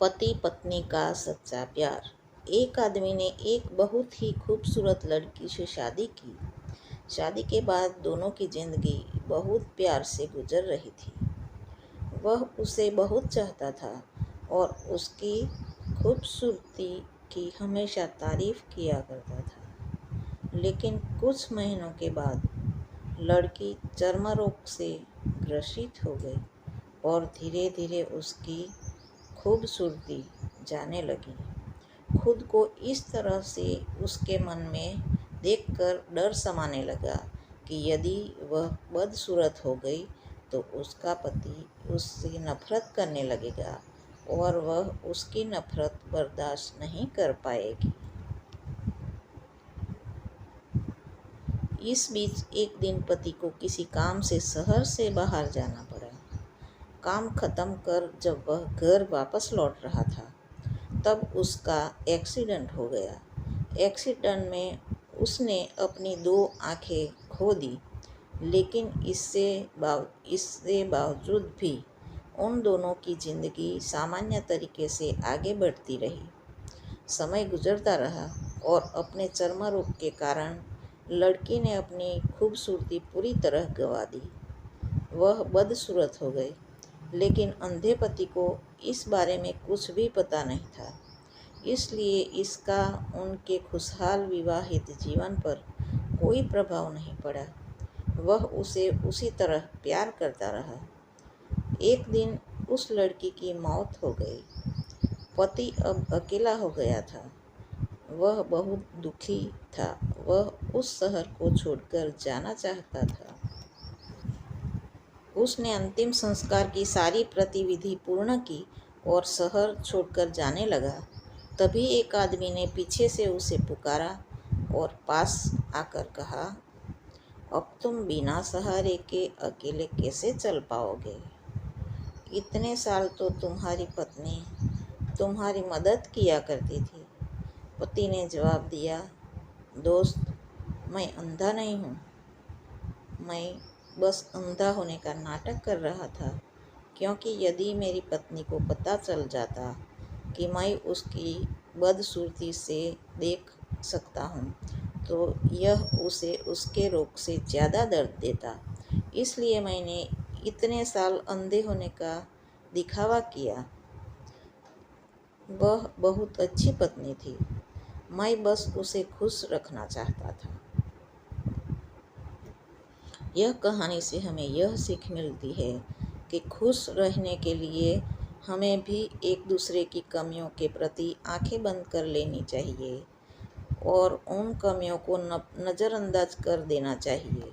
पति पत्नी का सच्चा प्यार। एक आदमी ने एक बहुत ही खूबसूरत लड़की से शादी की। शादी के बाद दोनों की जिंदगी बहुत प्यार से गुजर रही थी। वह उसे बहुत चाहता था और उसकी खूबसूरती की हमेशा तारीफ किया करता था। लेकिन कुछ महीनों के बाद लड़की चर्म रोग से ग्रसित हो गई और धीरे धीरे उसकी खूबसूरती जाने लगी। खुद को इस तरह से उसके मन में देखकर डर समाने लगा कि यदि वह बदसूरत हो गई तो उसका पति उससे नफरत करने लगेगा और वह उसकी नफरत बर्दाश्त नहीं कर पाएगी। इस बीच एक दिन पति को किसी काम से शहर से बाहर जाना पड़ा। काम खत्म कर जब वह घर वापस लौट रहा था तब उसका एक्सीडेंट हो गया। एक्सीडेंट में उसने अपनी 2 आंखें खो दी, लेकिन इससे बावजूद भी उन दोनों की जिंदगी सामान्य तरीके से आगे बढ़ती रही। समय गुजरता रहा और अपने चर्म रोग के कारण लड़की ने अपनी खूबसूरती पूरी तरह गंवा दी। वह बदसूरत हो गई, लेकिन अंधे पति को इस बारे में कुछ भी पता नहीं था, इसलिए इसका उनके खुशहाल विवाहित जीवन पर कोई प्रभाव नहीं पड़ा। वह उसे उसी तरह प्यार करता रहा। एक दिन उस लड़की की मौत हो गई। पति अब अकेला हो गया था। वह बहुत दुखी था। वह उस शहर को छोड़कर जाना चाहता था। उसने अंतिम संस्कार की सारी गतिविधि पूर्ण की और शहर छोड़कर जाने लगा। तभी एक आदमी ने पीछे से उसे पुकारा और पास आकर कहा, अब तुम बिना सहारे के अकेले कैसे चल पाओगे? इतने साल तो तुम्हारी पत्नी तुम्हारी मदद किया करती थी। पति ने जवाब दिया, दोस्त, मैं अंधा नहीं हूँ। मैं बस अंधा होने का नाटक कर रहा था, क्योंकि यदि मेरी पत्नी को पता चल जाता कि मैं उसकी बदसूरती से देख सकता हूँ तो यह उसे उसके रोग से ज़्यादा दर्द देता। इसलिए मैंने इतने साल अंधे होने का दिखावा किया। वह बहुत अच्छी पत्नी थी। मैं बस उसे खुश रखना चाहता था। यह कहानी से हमें यह सीख मिलती है कि खुश रहने के लिए हमें भी एक दूसरे की कमियों के प्रति आंखें बंद कर लेनी चाहिए और उन कमियों को नज़रअंदाज कर देना चाहिए।